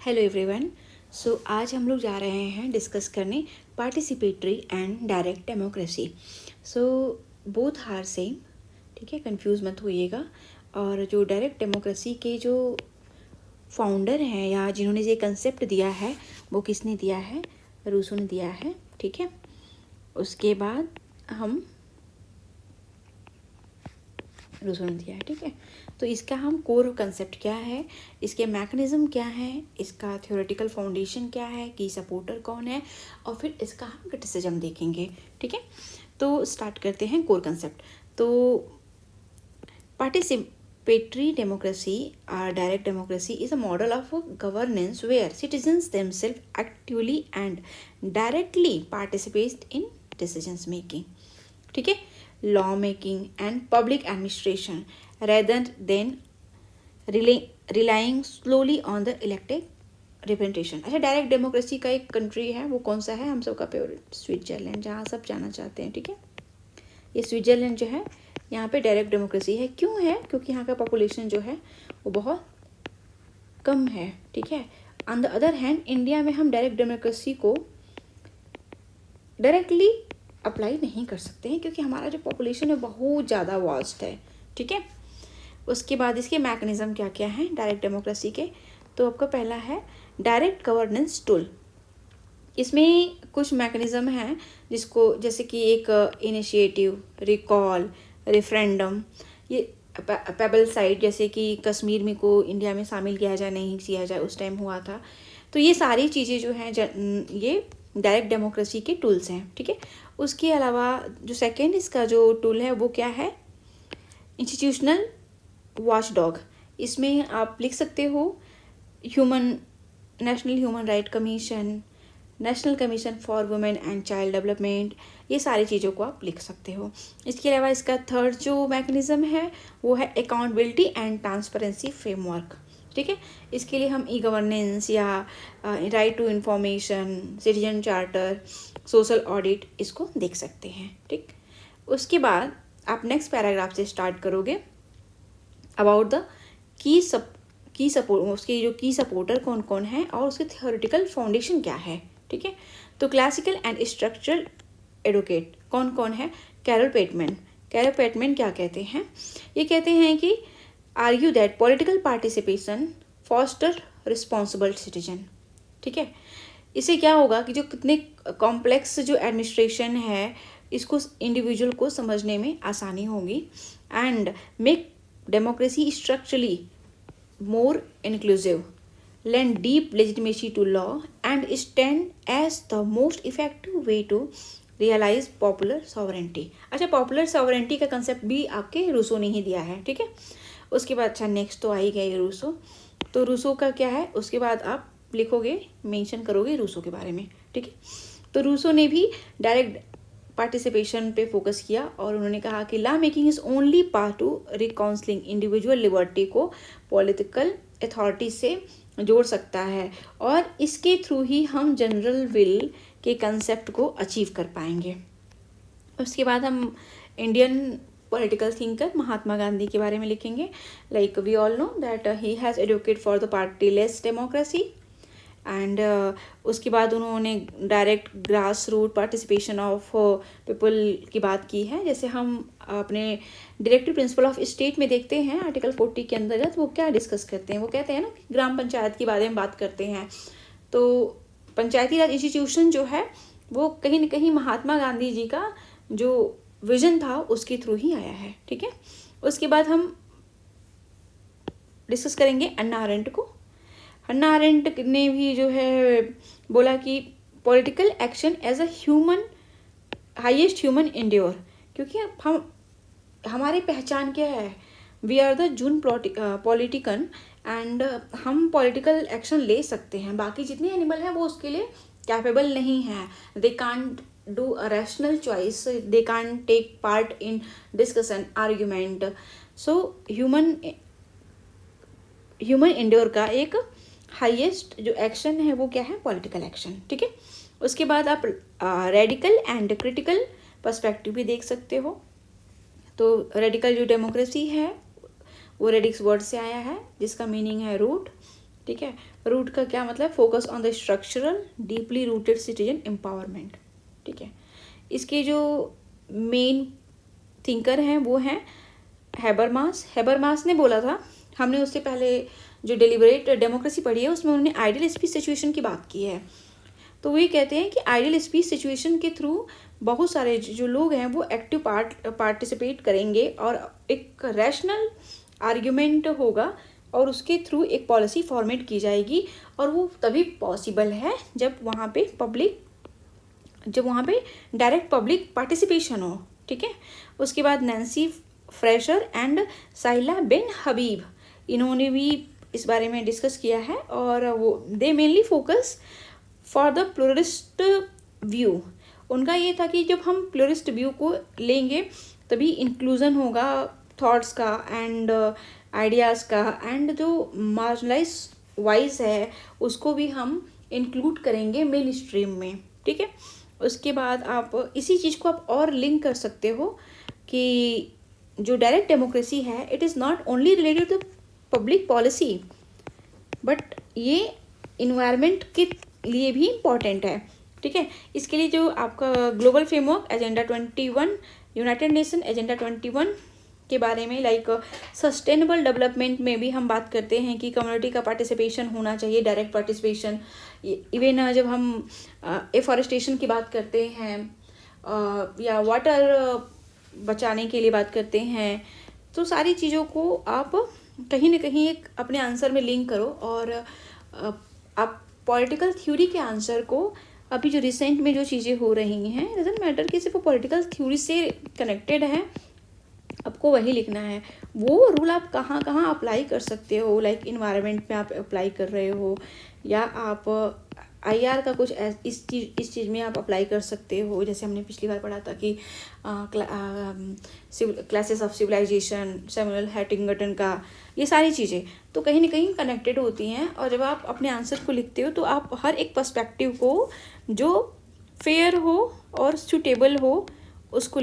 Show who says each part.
Speaker 1: Hello everyone. सो आज हम लोग जा रहे हैं डिस्कस करने participatory and direct democracy. So both are same, ठीक है, कंफ्यूज मत होइएगा। और जो डायरेक्ट डेमोक्रेसी के जो फाउंडर हैं या जिन्होंने ये कंसेप्ट दिया है वो किसने दिया है? रूसो ने दिया है, ठीक है। उसके बाद हम रूसो ने दिया है, ठीक है। तो इसका हम कोर कंसेप्ट क्या है, इसके मैकेनिज्म क्या है, इसका थ्योरेटिकल फाउंडेशन क्या है, की सपोर्टर कौन है, और फिर इसका हम क्रिटिसिज्म देखेंगे, ठीक है। तो स्टार्ट करते हैं कोर कंसेप्ट। तो पार्टिसिपेटरी डेमोक्रेसी और direct democracy is a model of governance where citizens themselves actively and directly participate in decisions making, ठीक है, law making and public administration rather than relying slowly on the elected representation. अच्छा, direct democracy का एक country है, वो कौन सा है? हम सबका फेवरेट स्विट्जरलैंड, जहाँ सब जाना चाहते हैं, ठीक है। ये स्विट्जरलैंड जो है, यहाँ पे डायरेक्ट डेमोक्रेसी है। क्यों है? क्योंकि यहाँ का पॉपुलेशन जो है वो बहुत कम है, ठीक है। On the other hand India में हम डायरेक्ट डेमोक्रेसी को डायरेक्टली अप्लाई नहीं कर सकते हैं क्योंकि हमारा जो पॉपुलेशन है बहुत ज़्यादा वास्ट है, ठीक है। उसके बाद इसके मैकेनिज्म क्या क्या हैं डायरेक्ट डेमोक्रेसी के? तो आपका पहला है डायरेक्ट गवर्नेंस टूल। इसमें कुछ मैकेनिज्म हैं जिसको, जैसे कि एक इनिशिएटिव, रिकॉल, रेफरेंडम, ये पेबलसाइड, जैसे कि कश्मीर में को इंडिया में शामिल किया जाए नहीं किया जाए उस टाइम हुआ था। तो ये सारी चीज़ें जो हैं ये डायरेक्ट डेमोक्रेसी के टूल्स हैं, ठीक है। उसके अलावा जो सेकेंड इसका जो टूल है वो क्या है? Institutional watchdog. इसमें आप लिख सकते हो national human right commission, national commission for women and child development, ये सारी चीज़ों को आप लिख सकते हो। इसके अलावा इसका थर्ड जो मैकेनिज्म है वो है अकाउंटेबिलिटी एंड ट्रांसपेरेंसी फ्रेमवर्क, ठीक है। इसके लिए हम ई गवर्नेंस या right to information, citizen charter, social audit, इसको देख सकते हैं, ठीक। उसके बाद आप नेक्स्ट पैराग्राफ से स्टार्ट करोगे अबाउट द की सपोर्ट, उसके जो की सपोर्टर कौन कौन है और उसके थ्योरेटिकल फाउंडेशन क्या है, ठीक है। तो क्लासिकल एंड स्ट्रक्चरल एडवोकेट कौन कौन है? कैरल पेटमैन क्या कहते हैं? ये कहते हैं कि argue that political participation foster responsible citizen, ठीक है। इससे क्या होगा कि जो कितने कॉम्प्लेक्स जो एडमिनिस्ट्रेशन है इसको इंडिविजुअल को समझने में आसानी होगी and make democracy structurally more inclusive, lend deep legitimacy to law and stand as the most effective way to realize popular sovereignty। अच्छा, पॉपुलर सॉवरेंटी का कंसेप्ट भी आपके रूसो ने ही दिया है, ठीक है। उसके बाद अच्छा नेक्स्ट तो आ ही गया रूसो। तो रूसो का क्या है? उसके बाद आप लिखोगे, मेंशन करोगे रूसो के बारे में, ठीक है। तो रूसो ने भी डायरेक्ट पार्टिसिपेशन पे फोकस किया और उन्होंने कहा कि law making is only part to reconciling individual liberty को पॉलिटिकल अथॉरिटी से जोड़ सकता है और इसके थ्रू ही हम जनरल विल के कंसेप्ट को अचीव कर पाएंगे। उसके बाद हम Indian political thinker Mahatma Gandhi के बारे में लिखेंगे। Like we all know that he has advocate for the partyless democracy and उसके बाद उन्होंने direct grass root participation of people की बात की है। जैसे हम अपने डायरेक्टिव प्रिंसिपल ऑफ स्टेट में देखते हैं आर्टिकल 40 के अंतर्गत वो क्या डिस्कस करते हैं, वो कहते हैं ना कि ग्राम पंचायत के बारे में बात करते हैं। तो पंचायती राज इंस्टीट्यूशन जो है वो कहीं ना कहीं महात्मा गांधी जी का जो विजन था उसके थ्रू ही आया है, ठीक है। उसके बाद हम डिस्कस करेंगे अन्ना अरेंट को। अन्ना अरेंट ने भी जो है बोला कि political action as a human highest human endure, क्योंकि हमारी पहचान क्या है? We are the zoon politikon and हम पॉलिटिकल एक्शन ले सकते हैं, बाकी जितने एनिमल हैं वो उसके लिए कैपेबल नहीं हैं। They can't do a rational choice, they can't take part in discussion argument. So human endure का एक हाईएस्ट जो एक्शन है वो क्या है? पॉलिटिकल एक्शन, ठीक है। उसके बाद आप रेडिकल एंड क्रिटिकल पर्सपेक्टिव भी देख सकते हो। तो रेडिकल जो डेमोक्रेसी है वो रेडिक्स वर्ड से आया है जिसका मीनिंग है रूट, ठीक है। रूट का क्या मतलब, focus on the structural deeply rooted citizen empowerment. ठीक है। इसके जो मेन थिंकर हैं वो हैं हैबरमास। हैबरमास ने बोला था, हमने उससे पहले जो डेलिबरेट डेमोक्रेसी पढ़ी है उसमें उन्होंने आइडियल स्पीच सिचुएशन की बात की है। तो वो ये कहते हैं कि आइडियल स्पीच सिचुएशन के थ्रू बहुत सारे जो लोग हैं वो एक्टिव पार्टिसिपेट करेंगे और एक रैशनल आर्ग्यूमेंट होगा और उसके थ्रू एक पॉलिसी फॉर्मेट की जाएगी, और वो तभी पॉसिबल है जब वहाँ पे डायरेक्ट पब्लिक पार्टिसिपेशन हो। ठीक है। उसके बाद नैन्सी फ्रेशर एंड साहिला बिन हबीब, इन्होंने भी इस बारे में डिस्कस किया है, और वो दे mainly focus for the pluralist view. उनका ये था कि जब हम प्लूरलिस्ट व्यू को लेंगे तभी इंक्लूजन होगा थॉट्स का एंड आइडियाज़ का, एंड जो मार्जिनलाइज वॉइस है उसको भी हम इंक्लूड करेंगे मेन स्ट्रीम में। ठीक है। उसके बाद आप इसी चीज़ को आप और लिंक कर सकते हो कि जो डायरेक्ट डेमोक्रेसी है it is not only related to public policy, but ये इन्वायरमेंट के लिए भी इम्पॉर्टेंट है। ठीक है। इसके लिए जो आपका global framework agenda 21, United nation agenda 21 के बारे में, लाइक सस्टेनेबल डेवलपमेंट में भी हम बात करते हैं कि कम्युनिटी का पार्टिसिपेशन होना चाहिए, डायरेक्ट पार्टिसिपेशन। इवन जब हम एफॉरेस्टेशन की बात करते हैं या वाटर बचाने के लिए बात करते हैं, तो सारी चीज़ों को आप कहीं ना कहीं एक अपने आंसर में लिंक करो, और आप पॉलिटिकल थ्योरी के आंसर को अभी जो रिसेंट में जो चीज़ें हो रही हैं, डजंट मैटर कि सिर्फ वो पॉलिटिकल थ्योरी से कनेक्टेड है, आपको वही लिखना है। वो रूल आप कहाँ कहाँ अप्लाई कर सकते हो, लाइक इन्वायरमेंट में आप अप्लाई कर रहे हो, या आप IR का कुछ इस चीज़ में आप अप्लाई कर सकते हो। जैसे हमने पिछली बार पढ़ा था कि क्लासेस ऑफ सिविलाइजेशन, सैमुअल हैटिंगटन का, ये सारी चीज़ें तो कहीं ना कहीं कनेक्टेड होती हैं। और जब आप अपने आंसर को लिखते हो तो आप हर एक पर्सपेक्टिव को जो फेयर हो और सूटेबल हो उसको